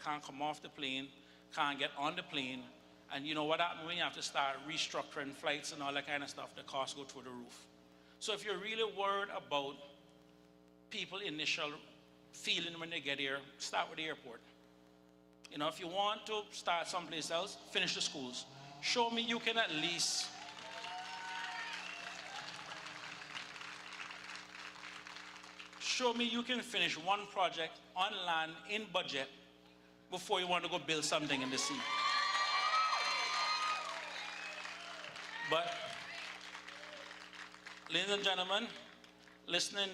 can't come off the plane, can't get on the plane. And you know what happens when you have to start restructuring flights and all that kind of stuff, the costs go through the roof. So if you're really worried about people initial feeling when they get here, start with the airport. You know, if you want to start someplace else, finish the schools. Show me you can at least show me you can finish one project on land in budget before you want to go build something in the sea. But, ladies and gentlemen, listening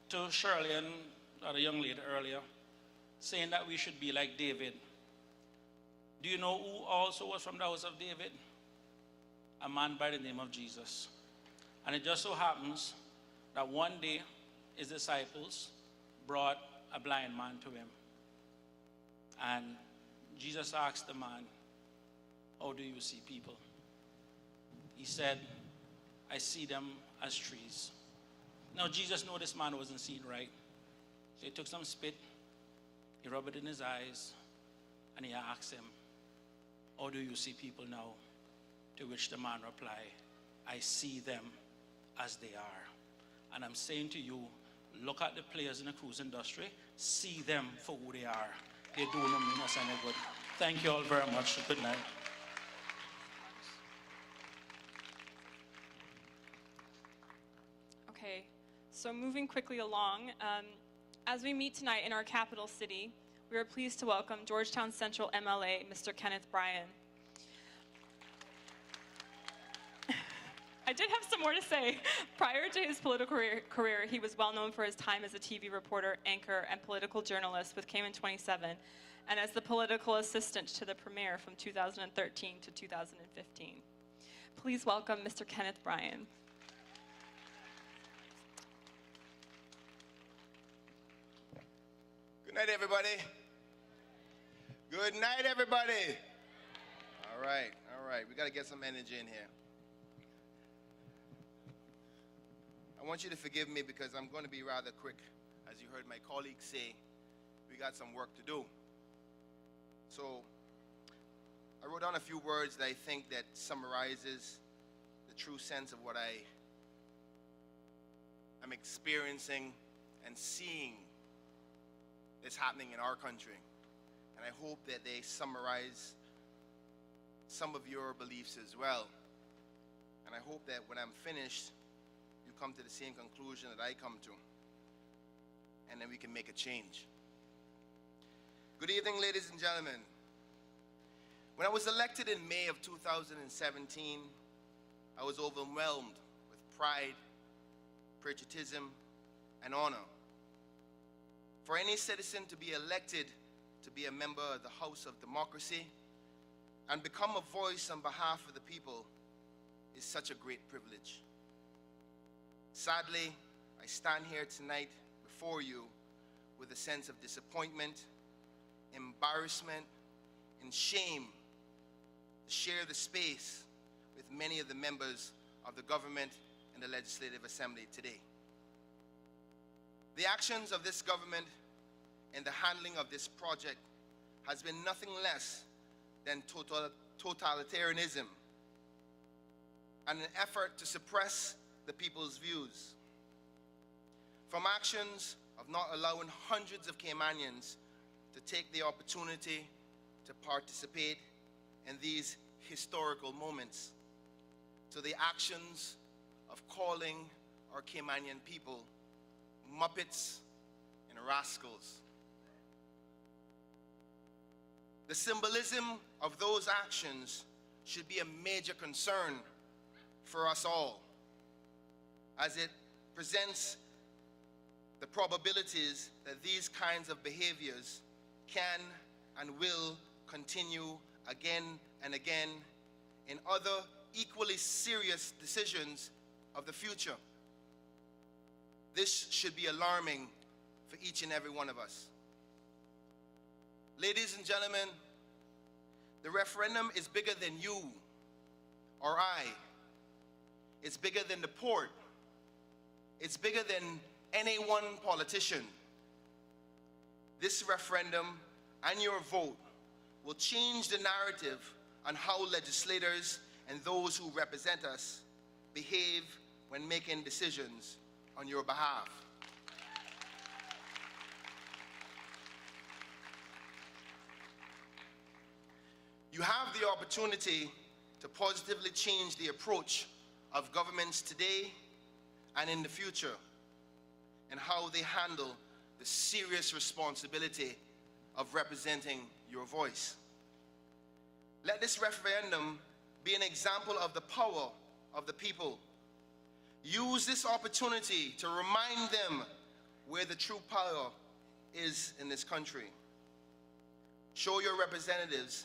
to Shirley and the young lady earlier, saying that we should be like David. Do you know who also was from the house of David? A man by the name of Jesus. And it just so happens that one day his disciples brought a blind man to him. And Jesus asked the man, how do you see people? He said, I see them as trees. Now Jesus knew this man wasn't seen right. So he took some spit, he rubbed it in his eyes, and he asked him, how do you see people now? To which the man replied, I see them as they are. And I'm saying to you, look at the players in the cruise industry, see them for who they are. They do not mean us any good. Thank you all very much. Good night. Okay, so moving quickly along, as we meet tonight in our capital city, we are pleased to welcome Georgetown Central MLA, Mr. Kenneth Bryan. I did have some more to say. Prior to his political career, he was well known for his time as a TV reporter, anchor, and political journalist with Cayman 27, and as the political assistant to the premier from 2013 to 2015. Please welcome Mr. Kenneth Bryan. Good night, everybody. Good night, everybody. All right. We got to get some energy in here. I want you to forgive me because I'm going to be rather quick. As you heard my colleagues say, we got some work to do. So I wrote down a few words that I think that summarizes the true sense of what I'm experiencing and seeing is happening in our country. And I hope that they summarize some of your beliefs as well. And I hope that when I'm finished, you come to the same conclusion that I come to. And then we can make a change. Good evening, ladies and gentlemen. When I was elected in May of 2017, I was overwhelmed with pride, patriotism, and honor. For any citizen to be elected to be a member of the House of Democracy and become a voice on behalf of the people is such a great privilege. Sadly, I stand here tonight before you with a sense of disappointment, embarrassment, and shame to share the space with many of the members of the government and the Legislative Assembly today. The actions of this government and the handling of this project has been nothing less than totalitarianism and an effort to suppress the people's views. From actions of not allowing hundreds of Caymanians to take the opportunity to participate in these historical moments, to the actions of calling our Caymanian people Muppets and rascals. The symbolism of those actions should be a major concern for us all, as it presents the probabilities that these kinds of behaviors can and will continue again and again in other equally serious decisions of the future. This should be alarming for each and every one of us. Ladies and gentlemen, the referendum is bigger than you or I. It's bigger than the port. It's bigger than any one politician. This referendum and your vote will change the narrative on how legislators and those who represent us behave when making decisions on your behalf. You have the opportunity to positively change the approach of governments today and in the future, and how they handle the serious responsibility of representing your voice. Let this referendum be an example of the power of the people. Use this opportunity to remind them where the true power is in this country. Show your representatives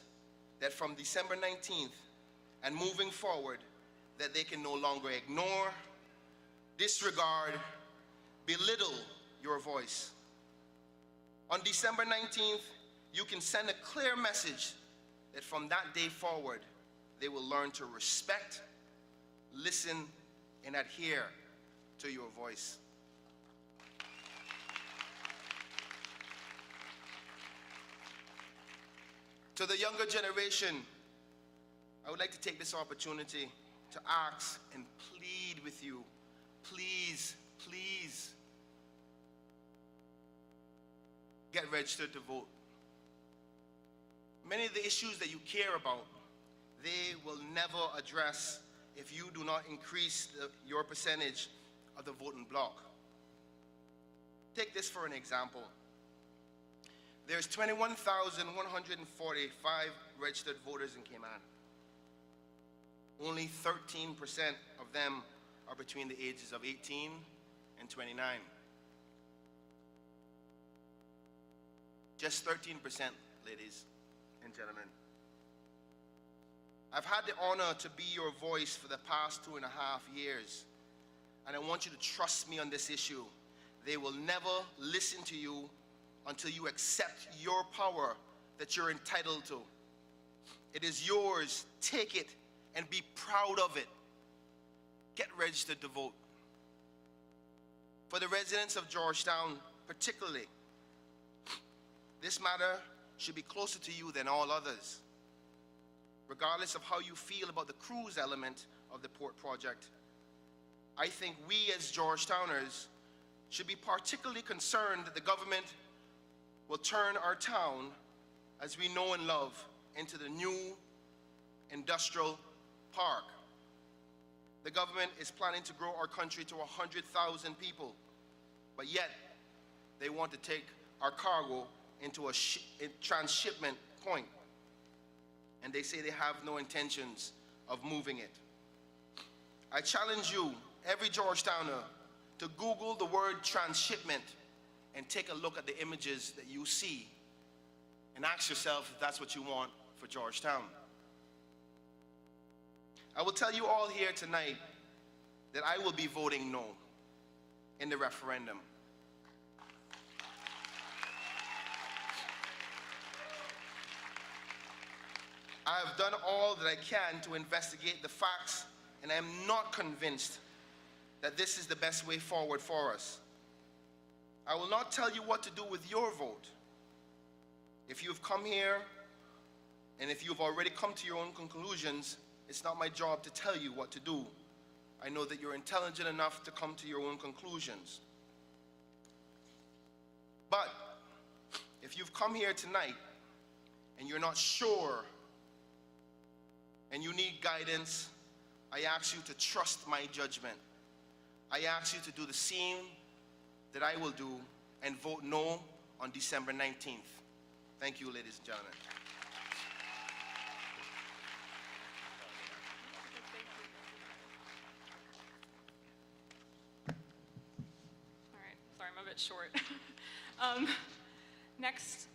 that from December 19th and moving forward, that they can no longer ignore, disregard, belittle your voice. On December 19th, you can send a clear message that from that day forward, they will learn to respect, listen, and adhere to your voice. To the younger generation, I would like to take this opportunity to ask and plead with you, please, please, get registered to vote. Many of the issues that you care about, they will never address if you do not increase your percentage of the voting bloc. Take this for an example. There's 21,145 registered voters in Cayman. Only 13% of them are between the ages of 18 and 29. Just 13%, ladies and gentlemen. I've had the honor to be your voice for the past 2.5 years, and I want you to trust me on this issue. They will never listen to you until you accept your power that you're entitled to. It is yours. Take it and be proud of it. Get registered to vote. For the residents of Georgetown particularly, this matter should be closer to you than all others. Regardless of how you feel about the cruise element of the port project, I think we as Georgetowners should be particularly concerned that the government will turn our town, as we know and love, into the new industrial park. The government is planning to grow our country to 100,000 people, but yet they want to take our cargo into a transshipment point, and they say they have no intentions of moving it. I challenge you, every Georgetowner, to Google the word transshipment and take a look at the images that you see and ask yourself if that's what you want for Georgetown. I will tell you all here tonight that I will be voting no in the referendum. I have done all that I can to investigate the facts, and I am not convinced that this is the best way forward for us. I will not tell you what to do with your vote. If you've come here, and if you've already come to your own conclusions, it's not my job to tell you what to do. I know that you're intelligent enough to come to your own conclusions. But if you've come here tonight and you're not sure and you need guidance, I ask you to trust my judgment. I ask you to do the same that I will do and vote no on December 19th. Thank you, ladies and gentlemen. All right, sorry, I'm a bit short. Next,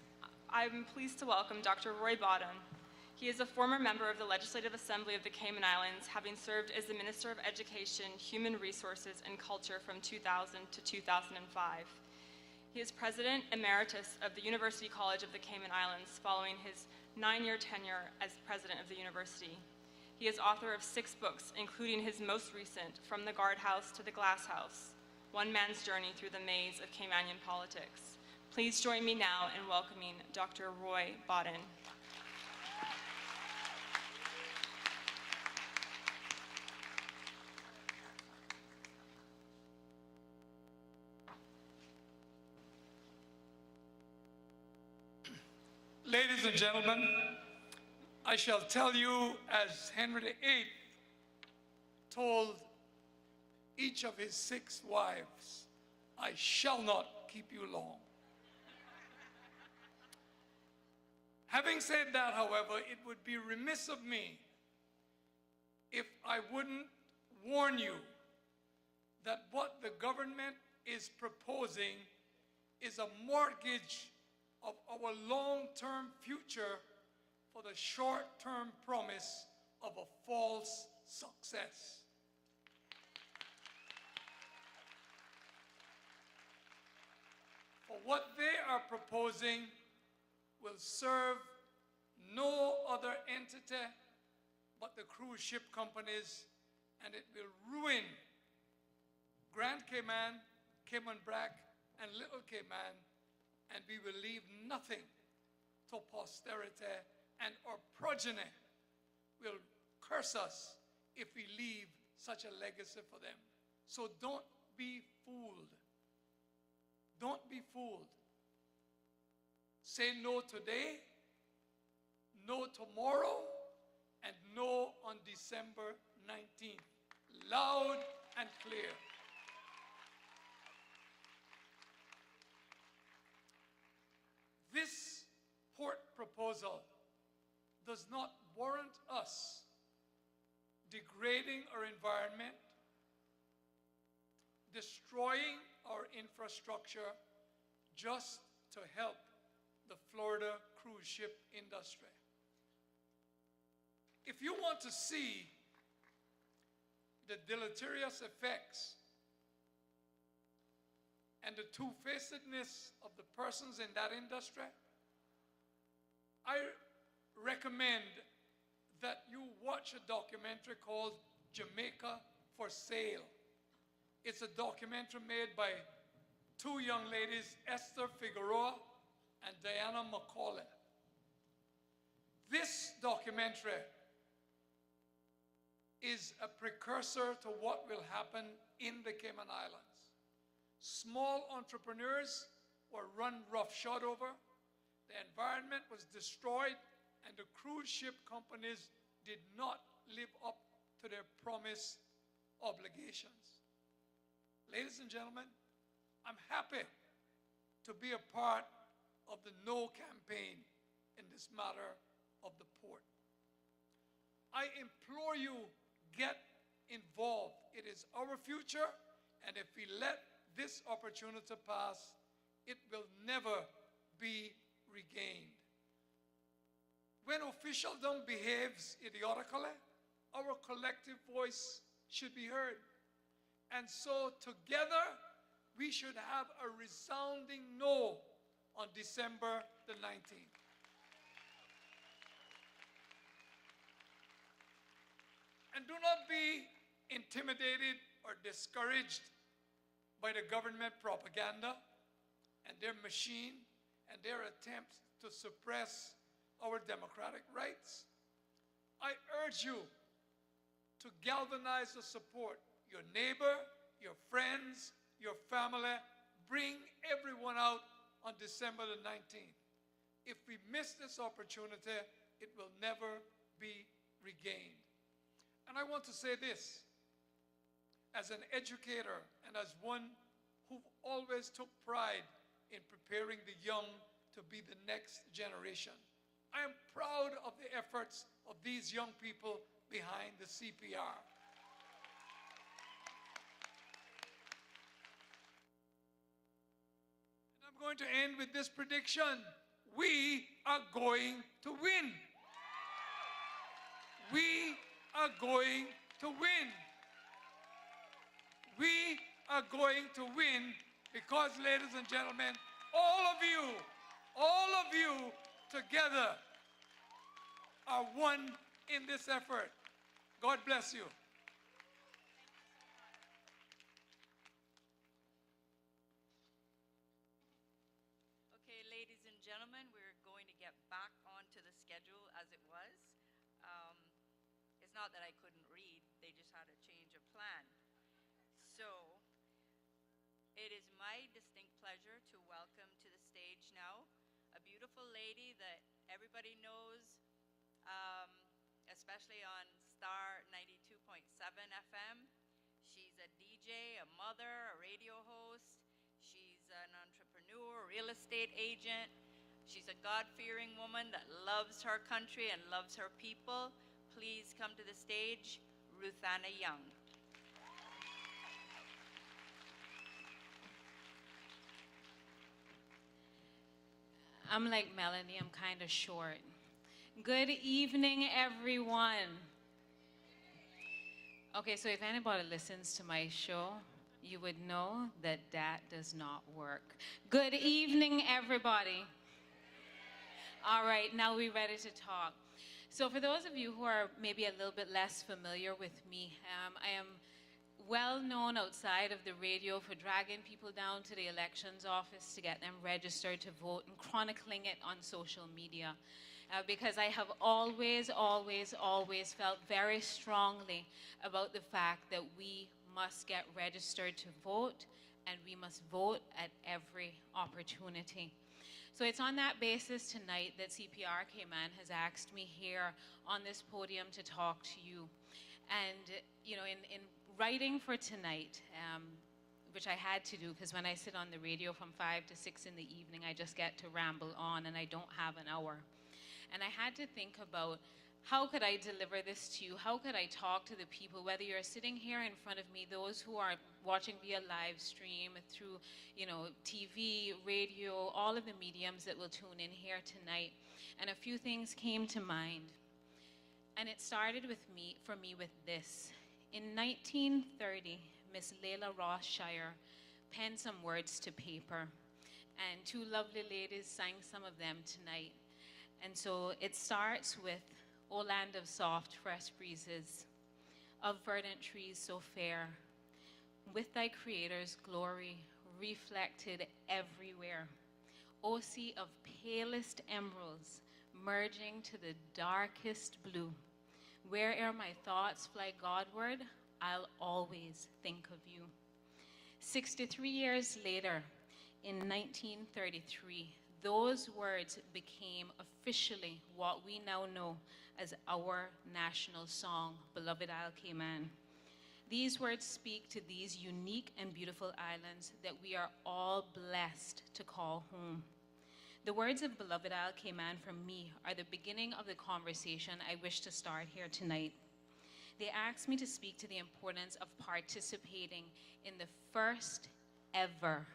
I'm pleased to welcome Dr. Roy Bottom. He is a former member of the Legislative Assembly of the Cayman Islands, having served as the Minister of Education, Human Resources, and Culture from 2000 to 2005. He is President Emeritus of the University College of the Cayman Islands following his 9-year tenure as President of the university. He is author of 6 books, including his most recent, From the Guardhouse to the Glass House, One Man's Journey Through the Maze of Caymanian Politics. Please join me now in welcoming Dr. Roy Bodden. Ladies and gentlemen, I shall tell you as Henry VIII told each of his 6 wives, I shall not keep you long. Having said that, however, it would be remiss of me if I wouldn't warn you that what the government is proposing is a mortgage of our long-term future for the short-term promise of a false success. For what they are proposing will serve no other entity but the cruise ship companies, and it will ruin Grand Cayman, Cayman Brac, and Little Cayman, and we will leave nothing to posterity, and our progeny will curse us if we leave such a legacy for them. So don't be fooled. Don't be fooled. Say no today, no tomorrow, and no on December 19th. Loud and clear. This port proposal does not warrant us degrading our environment, destroying our infrastructure just to help the Florida cruise ship industry. If you want to see the deleterious effects and the two-facedness of the persons in that industry, I recommend that you watch a documentary called Jamaica for Sale. It's a documentary made by 2 young ladies, Esther Figueroa and Diana McCauley. This documentary is a precursor to what will happen in the Cayman Islands. Small entrepreneurs were run roughshod over, the environment was destroyed, and the cruise ship companies did not live up to their promised obligations. Ladies and gentlemen, I'm happy to be a part of the No campaign in this matter of the port. I implore you, get involved. It is our future, and if we let this opportunity pass, it will never be regained. When officialdom behaves idiotically, our collective voice should be heard. And so together, we should have a resounding no on December the 19th. And do not be intimidated or discouraged by the government propaganda and their machine and their attempts to suppress our democratic rights. I urge you to galvanize the support. Your neighbor, your friends, your family, bring everyone out on December the 19th. If we miss this opportunity, it will never be regained. And I want to say this, as an educator and as one who always took pride in preparing the young to be the next generation. I am proud of the efforts of these young people behind the CPR. And I'm going to end with this prediction. We are going to win. We are going to win. We are going to win because, ladies and gentlemen, all of you together are one in this effort. God bless you. as it was. It's not that I couldn't read, they just had a change of plan. So, it is my distinct pleasure to welcome to the stage now a beautiful lady that everybody knows, especially on Star 92.7 FM. She's a DJ, a mother, a radio host. She's an entrepreneur, real estate agent. She's a God-fearing woman that loves her country and loves her people. Please come to the stage, Ruthanna Young. I'm like Melanie, I'm kind of short. Good evening, everyone. Okay, so if anybody listens to my show, you would know that that does not work. Good evening, everybody. All right, now we're ready to talk. So for those of you who are maybe a little bit less familiar with me, I am well known outside of the radio for dragging people down to the elections office to get them registered to vote and chronicling it on social media. Because I have always felt very strongly about the fact that we must get registered to vote and we must vote at every opportunity. So it's on that basis tonight that CPR Cayman has asked me here on this podium to talk to you. And, you know, in writing for tonight, which I had to do because when I sit on the radio from 5 to 6 in the evening, I just get to ramble on and I don't have an hour. And I had to think about how could I deliver this to you? How could I talk to the people, whether you're sitting here in front of me, those who are watching via live stream, through, you know, TV, radio, all of the mediums that will tune in here tonight. And a few things came to mind. And it started for me with this. In 1930, Miss Layla Rothshire penned some words to paper. And two lovely ladies sang some of them tonight. And so it starts with, O land of soft, fresh breezes, of verdant trees so fair, with thy Creator's glory reflected everywhere. O sea of palest emeralds, merging to the darkest blue, where'er my thoughts fly Godward, I'll always think of you. 63 years later, in 1933, those words became officially what we now know as our national song, Beloved Isle Cayman. These words speak to these unique and beautiful islands that we are all blessed to call home. The words of Beloved Isle Cayman from me are the beginning of the conversation I wish to start here tonight. They asked me to speak to the importance of participating in the first ever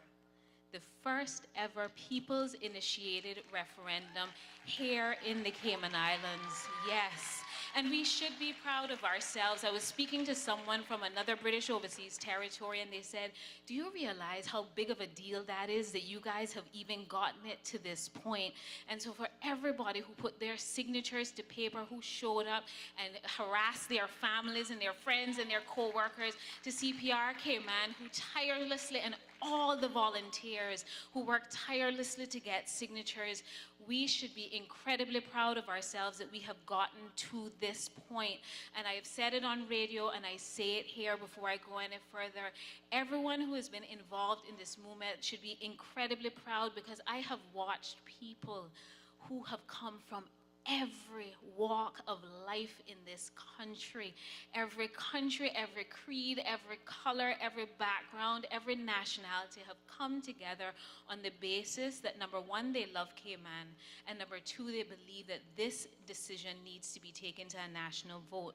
people's initiated referendum here in the Cayman Islands. Yes. And we should be proud of ourselves. I was speaking to someone from another British overseas territory, and they said, do you realize how big of a deal that is, that you guys have even gotten it to this point? And so for everybody who put their signatures to paper, who showed up and harassed their families and their friends and their co-workers, to CPR Cayman, who tirelessly, and all the volunteers who work tirelessly to get signatures, we should be incredibly proud of ourselves that we have gotten to this point. And I have said it on radio and I say it here before I go any further. Everyone who has been involved in this movement should be incredibly proud, because I have watched people who have come from every walk of life in this country, every creed, every color, every background, every nationality have come together on the basis that, number one, they love Cayman, and number two, they believe that this decision needs to be taken to a national vote.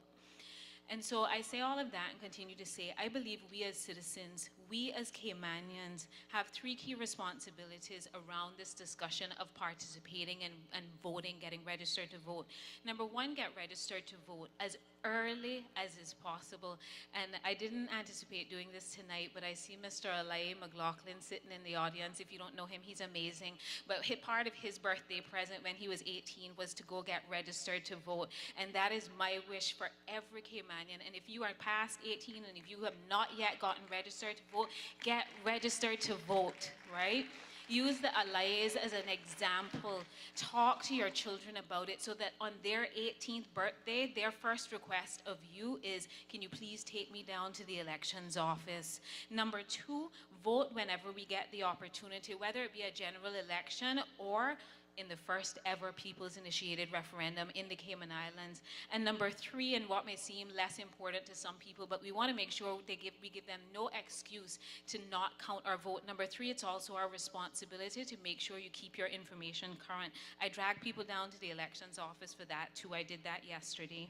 And so I say all of that and continue to say, I believe we as citizens, we as Caymanians, have three key responsibilities around this discussion of participating and voting, getting registered to vote. Number one, get registered to vote as early as is possible. And I didn't anticipate doing this tonight, but I see Mr. Alai McLaughlin sitting in the audience. If you don't know him, he's amazing. But part of his birthday present when he was 18 was to go get registered to vote. And that is my wish for every Caymanian. And if you are past 18 and if you have not yet gotten registered to vote, get registered to vote, right? Use the allies as an example. Talk to your children about it so that on their 18th birthday, their first request of you is, can you please take me down to the elections office? Number 2, vote whenever we get the opportunity, whether it be a general election or in the first ever people's initiated referendum in the Cayman Islands. And number 3, and what may seem less important to some people, but we want to make sure we give them no excuse to not count our vote. Number 3, it's also our responsibility to make sure you keep your information current. I drag people down to the elections office for that too. I did that yesterday.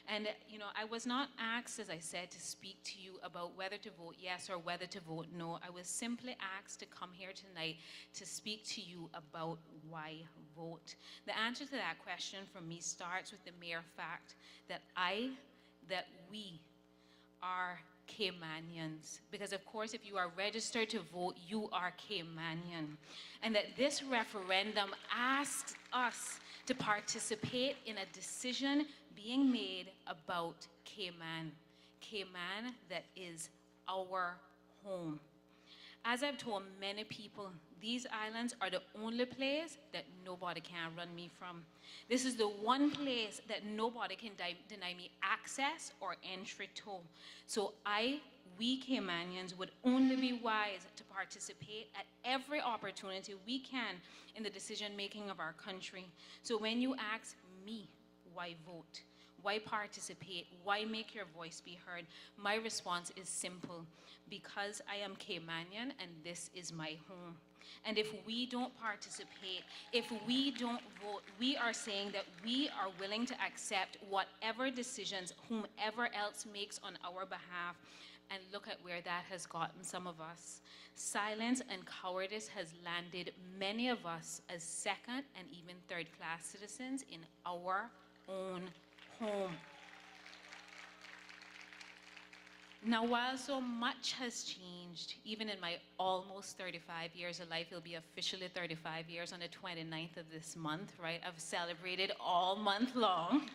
And I was not asked, as I said, to speak to you about whether to vote yes or whether to vote no. I was simply asked to come here tonight to speak to you about why vote. The answer to that question for me starts with the mere fact that we are Caymanians. Because of course, if you are registered to vote, you are Caymanian. And that this referendum asks us to participate in a decision being made about Cayman. Cayman that is our home. As I've told many people, these islands are the only place that nobody can run me from. This is the one place that nobody can deny me access or entry to. So we Caymanians would only be wise to participate at every opportunity we can in the decision making of our country. So when you ask me, why vote? Why participate? Why make your voice be heard? My response is simple. Because I am Caymanian and this is my home. And if we don't participate, if we don't vote, we are saying that we are willing to accept whatever decisions whomever else makes on our behalf. And look at where that has gotten some of us. Silence and cowardice has landed many of us as second and even third-class citizens in our own home. Now, while so much has changed, even in my almost 35 years of life, it'll be officially 35 years on the 29th of this month, right? I've celebrated all month long.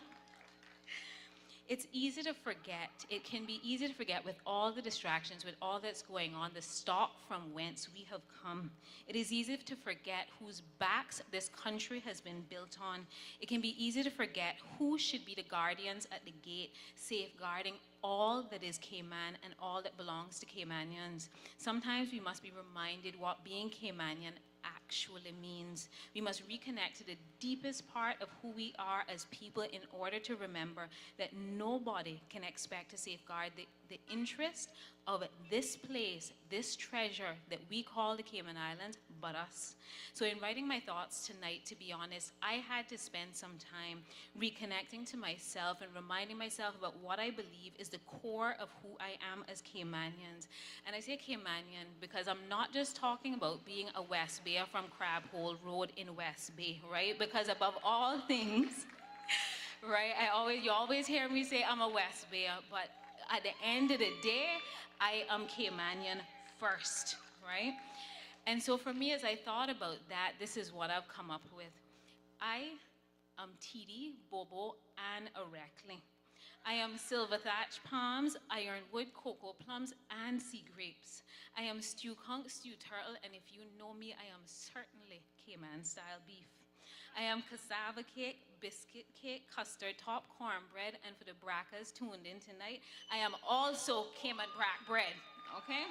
It's easy to forget. It can be easy to forget with all the distractions, with all that's going on, the stop from whence we have come. It is easy to forget whose backs this country has been built on. It can be easy to forget who should be the guardians at the gate, safeguarding all that is Cayman and all that belongs to Caymanians. Sometimes we must be reminded what being Caymanian actually means. We must reconnect to the deepest part of who we are as people in order to remember that nobody can expect to safeguard the interest of this place, this treasure that we call the Cayman Islands, but us. So in writing my thoughts tonight, to be honest, I had to spend some time reconnecting to myself and reminding myself about what I believe is the core of who I am as Caymanians. And I say Caymanian because I'm not just talking about being a West Bayer from Crab Hole Road in West Bay, right? Because above all things, right, you always hear me say I'm a West Bayer, but at the end of the day, I am Caymanian first, right? And so for me, as I thought about that, this is what I've come up with. I am Tidi, Bobo, and Ereckley. I am silver thatch palms, ironwood, cocoa plums, and sea grapes. I am stew conch, stew turtle, and if you know me, I am certainly Cayman-style beef. I am cassava cake, biscuit cake, custard top, cornbread, and for the brackers tuned in tonight, I am also Cayman brack bread, okay?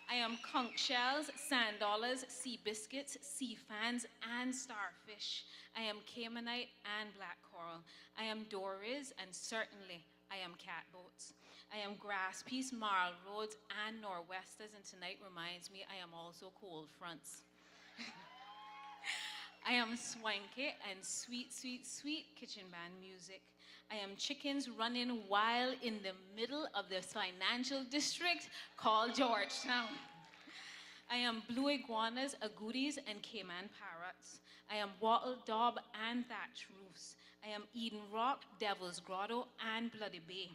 I am conch shells, sand dollars, sea biscuits, sea fans, and starfish. I am Caymanite and black coral. I am dories, and certainly I am catboats. I am grass peas, marl roads, and nor'westers, and tonight reminds me I am also cold fronts. I am swanky and sweet, sweet, sweet kitchen band music. I am chickens running wild in the middle of the financial district called Georgetown. I am blue iguanas, agoutis, and Cayman parrots. I am wattle daub and thatch roofs. I am Eden Rock, Devil's Grotto, and Bloody Bay.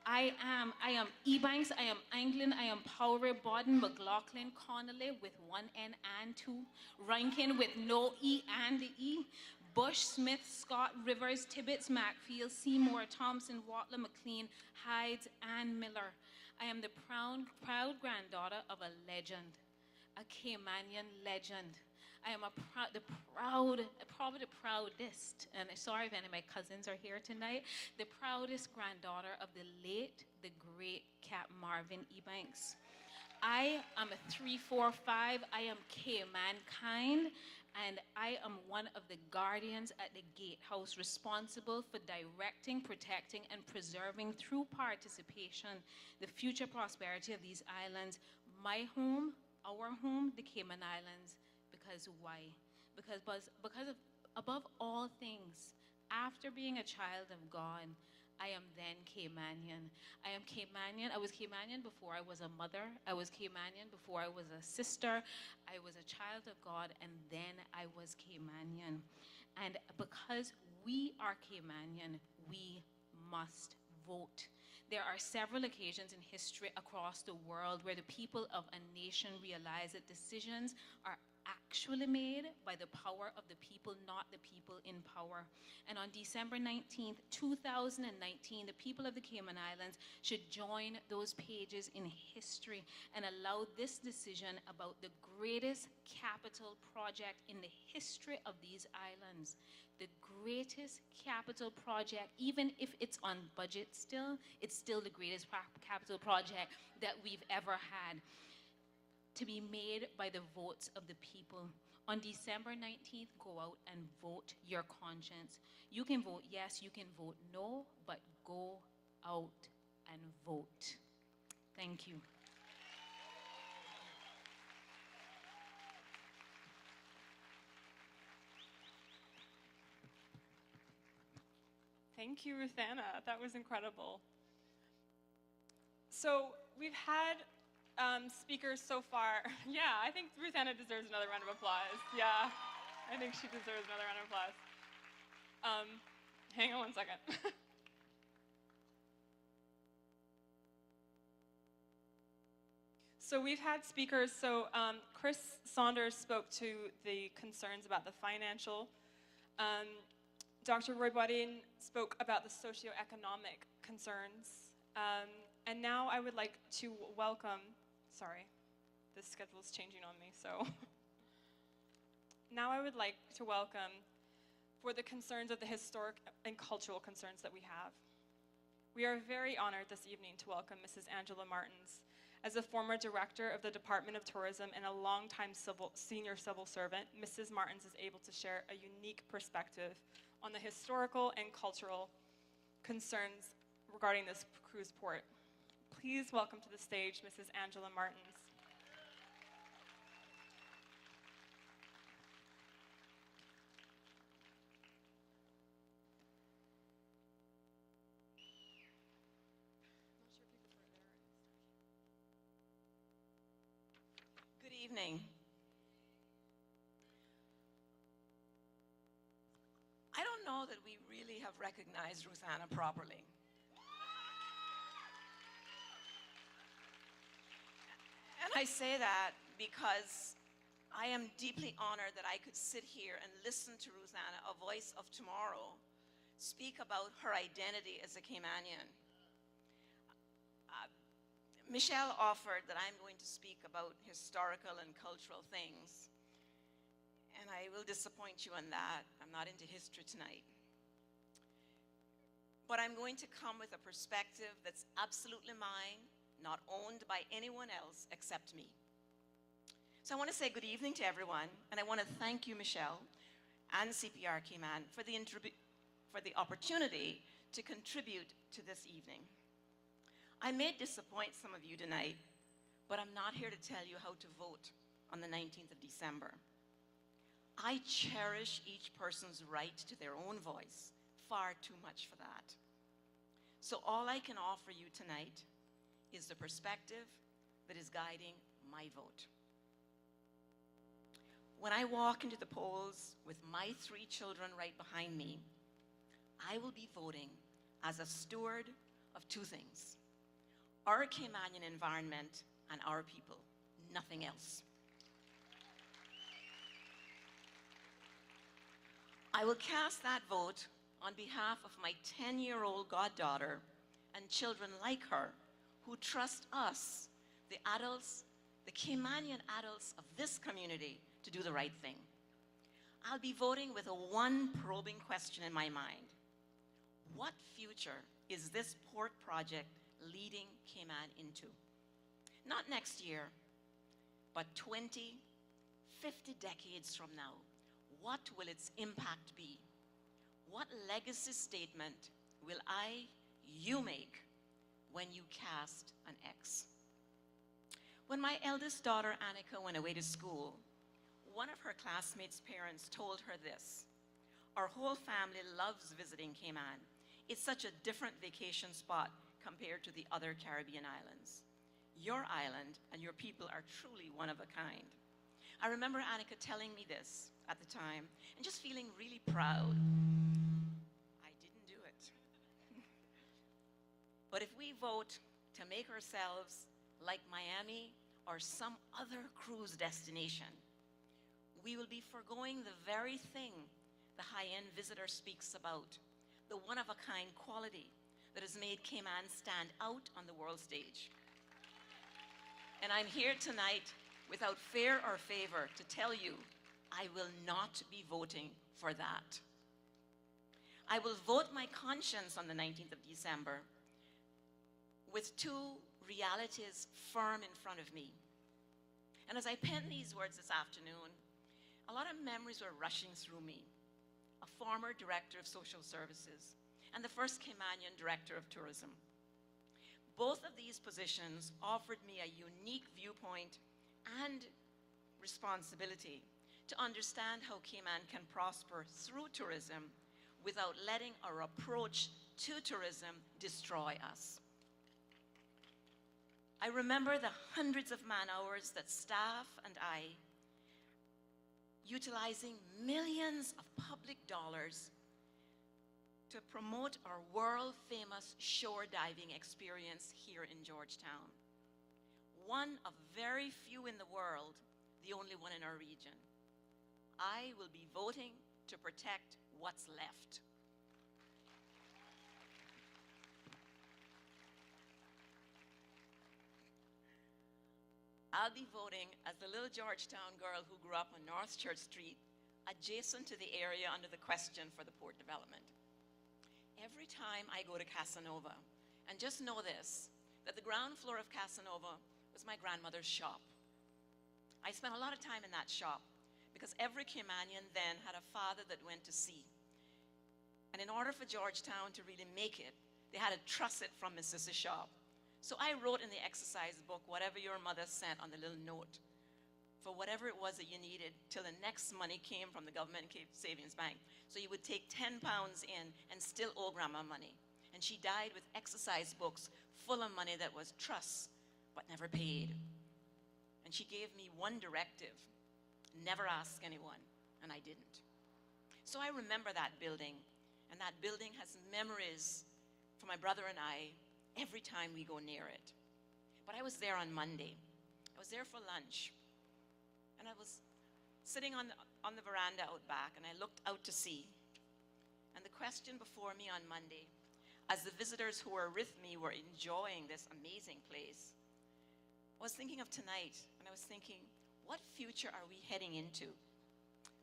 I am Ebanks, I am Anglin, I am Powery, Bodden, McLaughlin, Connolly with one N and two, Rankin with no E and the E, Bush, Smith, Scott, Rivers, Tibbetts, Macfield, Seymour, Thompson, Watler, McLean, Hydes, and Miller. I am the proud granddaughter of a legend. a Caymanian legend. I am probably the proudest, and sorry if any of my cousins are here tonight, the proudest granddaughter of the late, the great Cap Marvin Ebanks. I am a 345. I am Caymankind, and I am one of the guardians at the gatehouse responsible for directing, protecting, and preserving through participation the future prosperity of these islands. My home, our home, the Cayman Islands. Because why? Because of, above all things, after being a child of God, I am then Caymanian. I am Caymanian. I was Caymanian before I was a mother. I was Caymanian before I was a sister. I was a child of God, and then I was Caymanian. And because we are Caymanian, we must vote. There are several occasions in history across the world where the people of a nation realize that decisions are actually made by the power of the people, not the people in power. And on December 19th, 2019, the people of the Cayman Islands should join those pages in history and allow this decision about the greatest capital project in the history of these islands. The greatest capital project, even if it's on budget still, it's still the greatest capital project that we've ever had, to be made by the votes of the people. On December 19th, go out and vote your conscience. You can vote yes, you can vote no, but go out and vote. Thank you. Thank you, Ruthanna. That was incredible. So we've had speakers so far. Yeah, I think Ruthanna deserves another round of applause. Yeah, I think she deserves another round of applause. Hang on one second. So we've had speakers. So Chris Saunders spoke to the concerns about the financial. Dr. Roy Bodine spoke about the socioeconomic concerns. And now I would like to welcome, sorry, this schedule is changing on me, so. Now I would like to welcome, for the concerns of the historic and cultural concerns that we have. We are very honored this evening to welcome Mrs. Angela Martins. As a former director of the Department of Tourism and a longtime senior civil servant, Mrs. Martins is able to share a unique perspective on the historical and cultural concerns regarding this cruise port. Please welcome to the stage Mrs. Angela Martins. Good evening. I don't know that we really have recognized Ruthanna properly. And I say that because I am deeply honored that I could sit here and listen to Ruthanna, a voice of tomorrow, speak about her identity as a Caymanian. Michelle offered that I'm going to speak about historical and cultural things, and I will disappoint you on that. I'm not into history tonight. But I'm going to come with a perspective that's absolutely mine, not owned by anyone else except me. So I want to say good evening to everyone, and I want to thank you, Michelle, and CPR Cayman for the opportunity to contribute to this evening. I may disappoint some of you tonight, but I'm not here to tell you how to vote on the 19th of December. I cherish each person's right to their own voice far too much for that. So all I can offer you tonight is the perspective that is guiding my vote. When I walk into the polls with my 3 children right behind me, I will be voting as a steward of 2 things: our Caymanian environment and our people, nothing else. I will cast that vote on behalf of my 10-year-old goddaughter and children like her who trust us, the adults, the Caymanian adults of this community to do the right thing. I'll be voting with a one probing question in my mind. What future is this port project leading Cayman into? Not next year, but 20, 50 decades from now. What will its impact be? What legacy statement will you make when you cast an X? When my eldest daughter, Annika, went away to school, one of her classmates' parents told her this: "Our whole family loves visiting Cayman. It's such a different vacation spot compared to the other Caribbean islands. Your island and your people are truly one of a kind." I remember Annika telling me this at the time and just feeling really proud. I didn't do it. But if we vote to make ourselves like Miami or some other cruise destination, we will be forgoing the very thing the high-end visitor speaks about, the one-of-a-kind quality that has made Cayman stand out on the world stage. And I'm here tonight without fear or favor to tell you I will not be voting for that. I will vote my conscience on the 19th of December with two realities firm in front of me. And as I pen these words this afternoon, a lot of memories were rushing through me. A former director of social services and the first Caymanian director of tourism. Both of these positions offered me a unique viewpoint and responsibility to understand how Cayman can prosper through tourism without letting our approach to tourism destroy us. I remember the hundreds of man-hours that staff and I, utilizing millions of public dollars to promote our world-famous shore diving experience here in Georgetown. One of very few in the world, the only one in our region. I will be voting to protect what's left. I'll be voting as the little Georgetown girl who grew up on North Church Street, adjacent to the area under the question for the port development. Every time I go to Casanova, and just know this, that the ground floor of Casanova was my grandmother's shop. I spent a lot of time in that shop because every Caymanian then had a father that went to sea. And in order for Georgetown to really make it, they had to truss it from Mrs. shop. So I wrote in the exercise book whatever your mother sent on the little note for whatever it was that you needed till the next money came from the government savings bank. So you would take 10 pounds in and still owe grandma money. And she died with exercise books full of money that was trust but never paid. And she gave me one directive: never ask anyone, and I didn't. So I remember that building, and that building has memories for my brother and I every time we go near it. But I was there on Monday. I was there for lunch, and I was sitting on the veranda out back, and I looked out to sea. And the question before me on Monday, as the visitors who were with me were enjoying this amazing place, I was thinking of tonight, and I was thinking, what future are we heading into?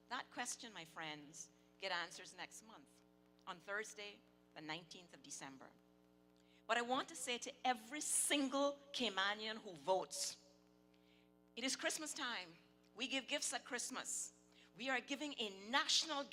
That question, my friends, get answers next month, on Thursday, the 19th of December. But I want to say to every single Caymanian who votes, it is Christmas time. We give gifts at Christmas. We are giving a national gift